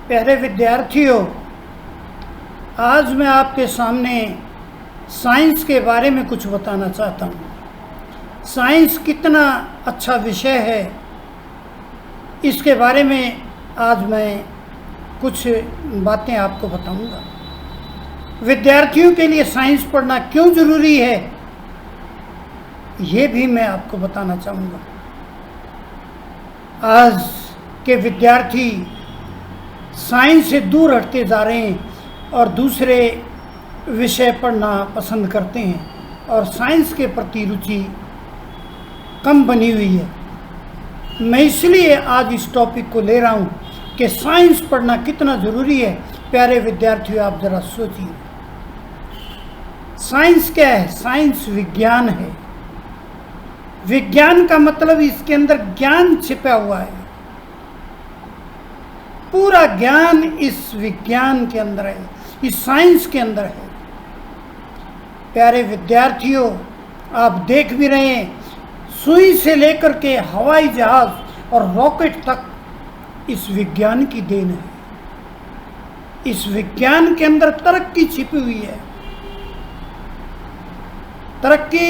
प्यारे विद्यार्थियों, आज मैं आपके सामने साइंस के बारे में कुछ बताना चाहता हूँ। साइंस कितना अच्छा विषय है, इसके बारे में आज मैं कुछ बातें आपको बताऊंगा। विद्यार्थियों के लिए साइंस पढ़ना क्यों ज़रूरी है, ये भी मैं आपको बताना चाहूँगा। आज के विद्यार्थी साइंस से दूर हटते जा रहे हैं और दूसरे विषय पढ़ना पसंद करते हैं और साइंस के प्रति रुचि कम बनी हुई है। मैं इसलिए आज इस टॉपिक को ले रहा हूँ कि साइंस पढ़ना कितना ज़रूरी है। प्यारे विद्यार्थियों, आप ज़रा सोचिए, साइंस क्या है? साइंस विज्ञान है। विज्ञान का मतलब इसके अंदर ज्ञान छिपा हुआ है। पूरा ज्ञान इस विज्ञान के अंदर है, इस साइंस के अंदर है। प्यारे विद्यार्थियों, आप देख भी रहे हैं, सुई से लेकर के हवाई जहाज और रॉकेट तक इस विज्ञान की देन है। इस विज्ञान के अंदर तरक्की छिपी हुई है। तरक्की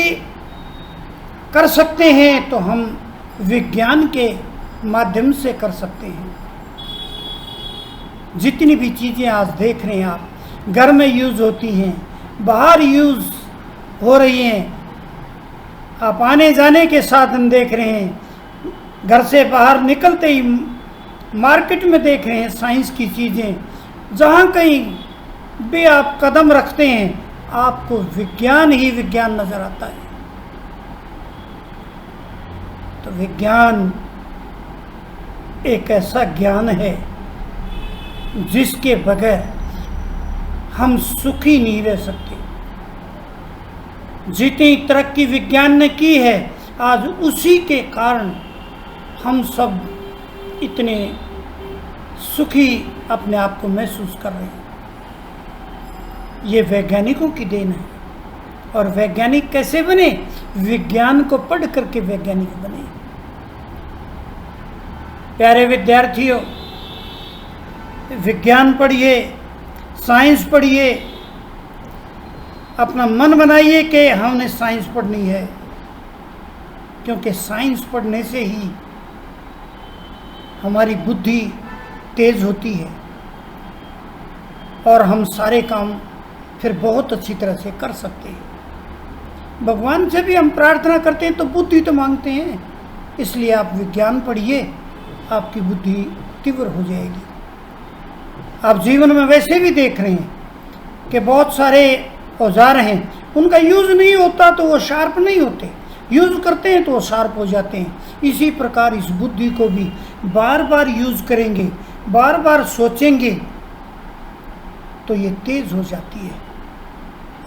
कर सकते हैं तो हम विज्ञान के माध्यम से कर सकते हैं। जितनी भी चीज़ें आज देख रहे हैं आप, घर में यूज़ होती हैं, बाहर यूज़ हो रही हैं, आप आने जाने के साधन देख रहे हैं, घर से बाहर निकलते ही मार्केट में देख रहे हैं साइंस की चीज़ें। जहाँ कहीं भी आप कदम रखते हैं, आपको विज्ञान ही विज्ञान नज़र आता है। तो विज्ञान एक ऐसा ज्ञान है जिसके बगैर हम सुखी नहीं रह सकते। जितनी तरक्की विज्ञान ने की है, आज उसी के कारण हम सब इतने सुखी अपने आप को महसूस कर रहे हैं। ये वैज्ञानिकों की देन है। और वैज्ञानिक कैसे बने? विज्ञान को पढ़ करके वैज्ञानिक बने। प्यारे विद्यार्थियों, विज्ञान पढ़िए, साइंस पढ़िए, अपना मन बनाइए कि हमने साइंस पढ़नी है, क्योंकि साइंस पढ़ने से ही हमारी बुद्धि तेज होती है और हम सारे काम फिर बहुत अच्छी तरह से कर सकते हैं। भगवान से भी हम प्रार्थना करते हैं तो बुद्धि तो मांगते हैं, इसलिए आप विज्ञान पढ़िए, आपकी बुद्धि तीव्र हो जाएगी। आप जीवन में वैसे भी देख रहे हैं कि बहुत सारे औजार हैं, उनका यूज़ नहीं होता तो वो शार्प नहीं होते, यूज़ करते हैं तो वो शार्प हो जाते हैं। इसी प्रकार इस बुद्धि को भी बार बार यूज़ करेंगे, बार बार सोचेंगे तो ये तेज़ हो जाती है।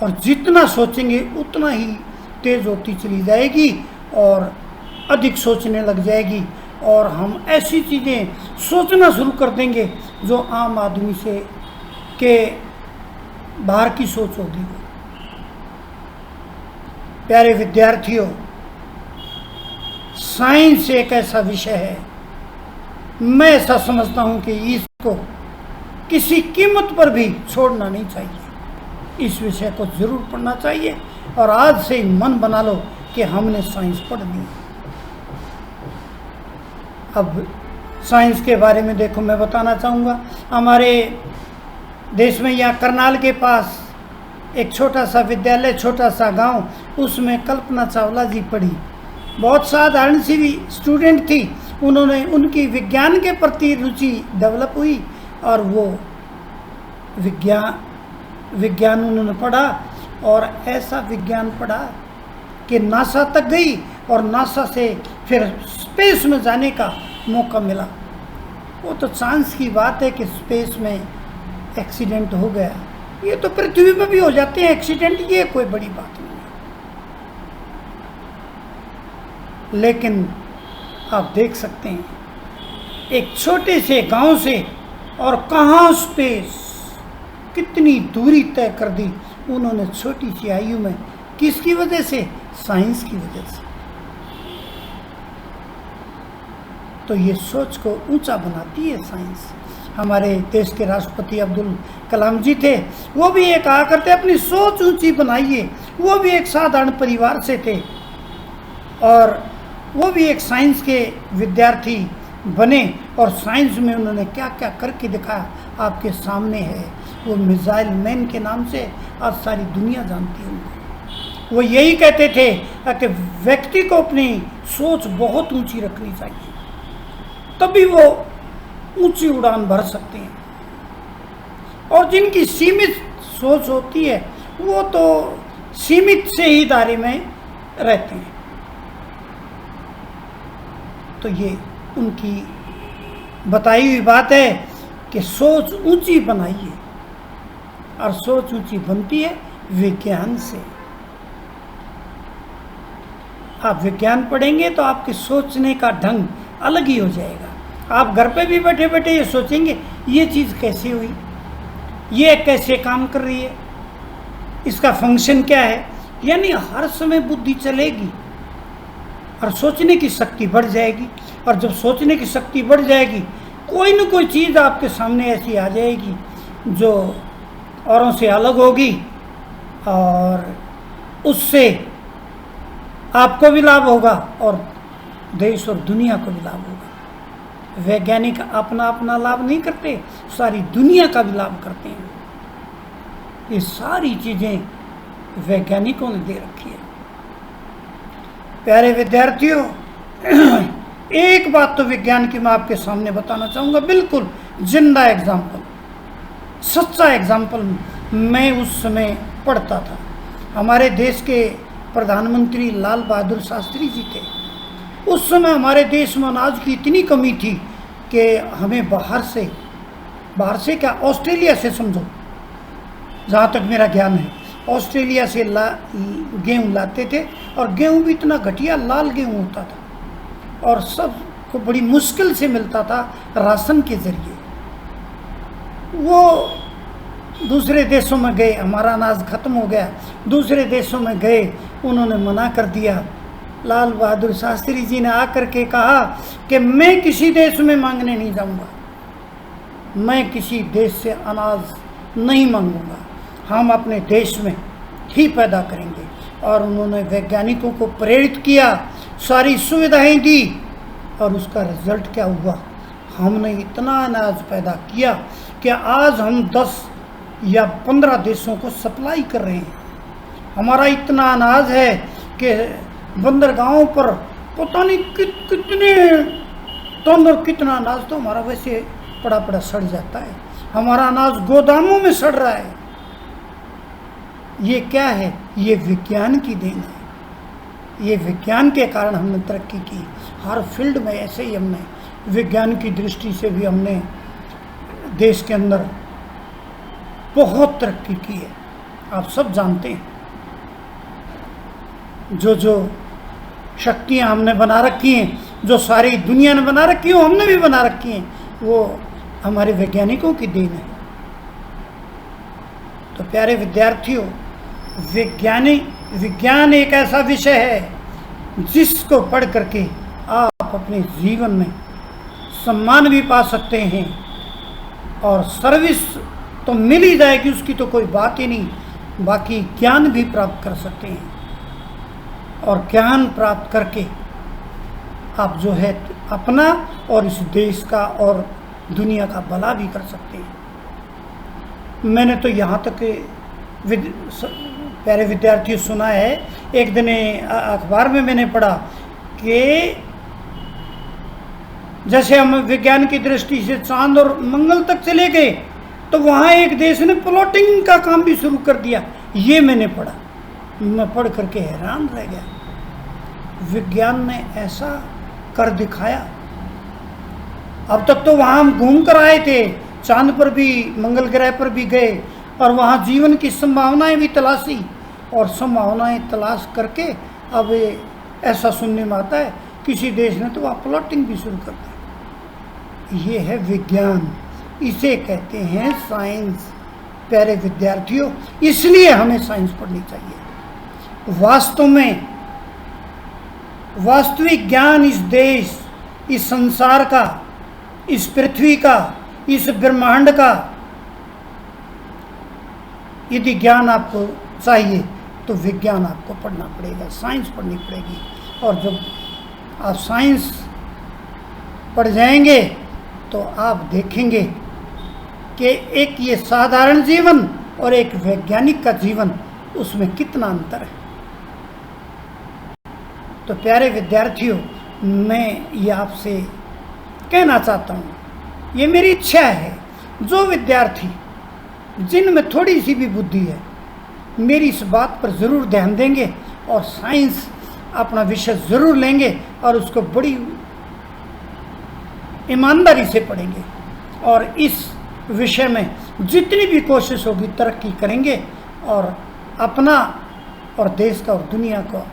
और जितना सोचेंगे उतना ही तेज़ होती चली जाएगी और अधिक सोचने लग जाएगी और हम ऐसी चीज़ें सोचना शुरू कर देंगे जो आम आदमी से के बाहर की सोच होगी। प्यारे विद्यार्थियों, साइंस एक ऐसा विषय है, मैं ऐसा समझता हूँ कि इसको किसी कीमत पर भी छोड़ना नहीं चाहिए। इस विषय को ज़रूर पढ़ना चाहिए और आज से ही मन बना लो कि हमने साइंस पढ़नी है। अब साइंस के बारे में देखो, मैं बताना चाहूँगा। हमारे देश में यहाँ करनाल के पास एक छोटा सा विद्यालय, छोटा सा गांव, उसमें कल्पना चावला जी पढ़ी। बहुत साधारण सी भी स्टूडेंट थी, उन्होंने उनकी विज्ञान के प्रति रुचि डेवलप हुई और वो विज्ञान उन्होंने पढ़ा और ऐसा विज्ञान पढ़ा कि नासा तक गई और नासा से फिर स्पेस में जाने का मौका मिला। वो तो चांस की बात है कि स्पेस में एक्सीडेंट हो गया, ये तो पृथ्वी में भी हो जाते हैं एक्सीडेंट, ये कोई बड़ी बात नहीं है। लेकिन आप देख सकते हैं एक छोटे से गांव से और कहाँ स्पेस, कितनी दूरी तय कर दी उन्होंने छोटी सी आयु में। किसकी वजह से? साइंस की वजह से। तो ये सोच को ऊंचा बनाती है साइंस। हमारे देश के राष्ट्रपति अब्दुल कलाम जी थे, वो भी ये कहा करते अपनी सोच ऊंची बनाइए। वो भी एक साधारण परिवार से थे और वो भी एक साइंस के विद्यार्थी बने और साइंस में उन्होंने क्या क्या करके दिखाया आपके सामने है। वो मिसाइल मैन के नाम से आज सारी दुनिया जानती है उनको। वो यही कहते थे कि व्यक्ति को अपनी सोच बहुत ऊंची रखनी चाहिए, तभी वो ऊंची उड़ान भर सकते हैं। और जिनकी सीमित सोच होती है वो तो सीमित से ही दायरे में रहते हैं। तो ये उनकी बताई हुई बात है कि सोच ऊंची बनाइए, और सोच ऊंची बनती है विज्ञान से। आप विज्ञान पढ़ेंगे तो आपके सोचने का ढंग अलग ही हो जाएगा। आप घर पे भी बैठे बैठे ये सोचेंगे ये चीज़ कैसे हुई, ये कैसे काम कर रही है, इसका फंक्शन क्या है। यानी हर समय बुद्धि चलेगी और सोचने की शक्ति बढ़ जाएगी। और जब सोचने की शक्ति बढ़ जाएगी, कोई न कोई चीज़ आपके सामने ऐसी आ जाएगी जो औरों से अलग होगी और उससे आपको भी लाभ होगा और देश और दुनिया को भी लाभ होगा। वैज्ञानिक अपना अपना लाभ नहीं करते, सारी दुनिया का भी लाभ करते हैं। ये सारी चीज़ें वैज्ञानिकों ने दे रखी है। प्यारे विद्यार्थियों, एक बात तो विज्ञान की मैं आपके सामने बताना चाहूँगा, बिल्कुल जिंदा एग्जाम्पल, सच्चा एग्जाम्पल। मैं उस समय पढ़ता था, हमारे देश के प्रधानमंत्री लाल बहादुर शास्त्री जी थे। उस समय हमारे देश में अनाज की इतनी कमी थी कि हमें बाहर से क्या, ऑस्ट्रेलिया से समझो, जहाँ तक मेरा ज्ञान है, ऑस्ट्रेलिया से गेहूँ लाते थे। और गेहूँ भी इतना घटिया लाल गेहूँ होता था और सबको बड़ी मुश्किल से मिलता था राशन के ज़रिए। वो दूसरे देशों में गए, हमारा अनाज ख़त्म हो गया, दूसरे देशों में गए, उन्होंने मना कर दिया। लाल बहादुर शास्त्री जी ने आकर के कहा कि मैं किसी देश में मांगने नहीं जाऊंगा, मैं किसी देश से अनाज नहीं मांगूंगा, हम अपने देश में ही पैदा करेंगे। और उन्होंने वैज्ञानिकों को प्रेरित किया, सारी सुविधाएं दी, और उसका रिजल्ट क्या हुआ, हमने इतना अनाज पैदा किया कि आज हम 10 या 15 देशों को सप्लाई कर रहे हैं। हमारा इतना अनाज है कि बंदरगाहों पर पता नहीं कितने टन और कितना अनाज तो हमारा वैसे पड़ा पड़ा सड़ जाता है। हमारा अनाज गोदामों में सड़ रहा है। ये क्या है? ये विज्ञान की देन है। ये विज्ञान के कारण हमने तरक्की की। हर फील्ड में ऐसे ही हमने विज्ञान की दृष्टि से भी हमने देश के अंदर बहुत तरक्की की है। आप सब जानते हैं, जो शक्तियाँ हमने बना रखी हैं, जो सारी दुनिया ने बना रखी हैं, हमने भी बना रखी हैं, वो हमारे वैज्ञानिकों की देन है। तो प्यारे विद्यार्थियों, विज्ञान एक ऐसा विषय है जिसको पढ़ करके आप अपने जीवन में सम्मान भी पा सकते हैं और सर्विस तो मिल ही जाएगी, उसकी तो कोई बात ही नहीं, बाकी ज्ञान भी प्राप्त कर सकते हैं। और ज्ञान प्राप्त करके आप जो है अपना और इस देश का और दुनिया का भला भी कर सकते हैं। मैंने तो यहाँ तक प्यारे विद्यार्थियों सुना है, एक दिन अखबार में मैंने पढ़ा कि जैसे हम विज्ञान की दृष्टि से चांद और मंगल तक चले गए, तो वहाँ एक देश ने प्लॉटिंग का काम भी शुरू कर दिया। ये मैंने पढ़ा, मैं पढ़ करके हैरान रह गया। विज्ञान ने ऐसा कर दिखाया। अब तक तो वहाँ हम घूम कर आए थे, चांद पर भी, मंगल ग्रह पर भी गए और वहाँ जीवन की संभावनाएं भी तलाशी, और संभावनाएं तलाश करके अब ऐसा सुनने में आता है किसी देश ने तो वहाँ प्लॉटिंग भी शुरू कर दी। ये है विज्ञान, इसे कहते हैं साइंस। प्यारे विद्यार्थियों, इसलिए हमें साइंस पढ़नी चाहिए। वास्तव में वास्तविक ज्ञान इस देश, इस संसार का, इस पृथ्वी का, इस ब्रह्मांड का यदि ज्ञान आपको चाहिए तो विज्ञान आपको पढ़ना पड़ेगा, साइंस पढ़नी पड़ेगी। और जब आप साइंस पढ़ जाएंगे तो आप देखेंगे कि एक ये साधारण जीवन और एक वैज्ञानिक का जीवन, उसमें कितना अंतर है। तो प्यारे विद्यार्थियों, मैं ये आपसे कहना चाहता हूँ, ये मेरी इच्छा है, जो विद्यार्थी जिनमें थोड़ी सी भी बुद्धि है मेरी इस बात पर ज़रूर ध्यान देंगे और साइंस अपना विषय ज़रूर लेंगे और उसको बड़ी ईमानदारी से पढ़ेंगे और इस विषय में जितनी भी कोशिश होगी तरक्की करेंगे और अपना और देश का और दुनिया को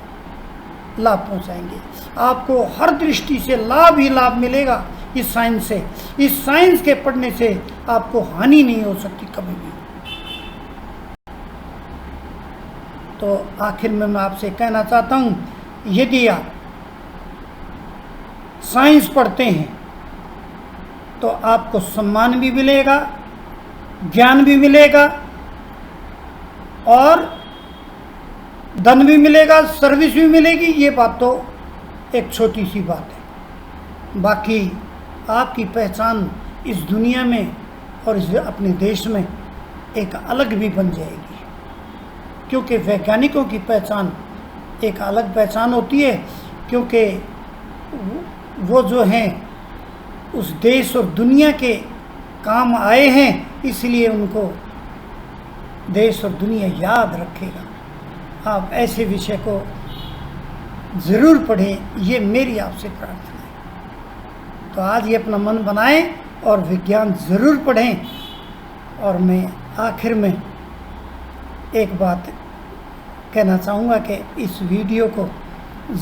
लाभ पहुंचाएंगे। आपको हर दृष्टि से लाभ ही लाभ मिलेगा इस साइंस से। इस साइंस के पढ़ने से आपको हानि नहीं हो सकती कभी भी। तो आखिर में मैं आपसे कहना चाहता हूँ, यदि आप साइंस पढ़ते हैं तो आपको सम्मान भी मिलेगा, ज्ञान भी मिलेगा और धन भी मिलेगा, सर्विस भी मिलेगी। ये बात तो एक छोटी सी बात है। बाकी आपकी पहचान इस दुनिया में और इस अपने देश में एक अलग भी बन जाएगी, क्योंकि वैज्ञानिकों की पहचान एक अलग पहचान होती है, क्योंकि वो जो हैं उस देश और दुनिया के काम आए हैं, इसलिए उनको देश और दुनिया याद रखेगा। आप ऐसे विषय को ज़रूर पढ़ें, ये मेरी आपसे प्रार्थना है। तो आज ये अपना मन बनाएं और विज्ञान ज़रूर पढ़ें। और मैं आखिर में एक बात कहना चाहूँगा कि इस वीडियो को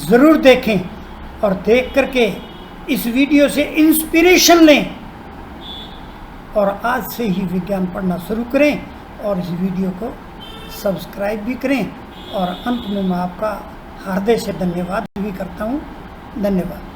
ज़रूर देखें और देख करके इस वीडियो से इंस्पिरेशन लें और आज से ही विज्ञान पढ़ना शुरू करें और इस वीडियो को सब्सक्राइब भी करें। और अंत में मैं आपका हृदय से धन्यवाद भी करता हूँ। धन्यवाद।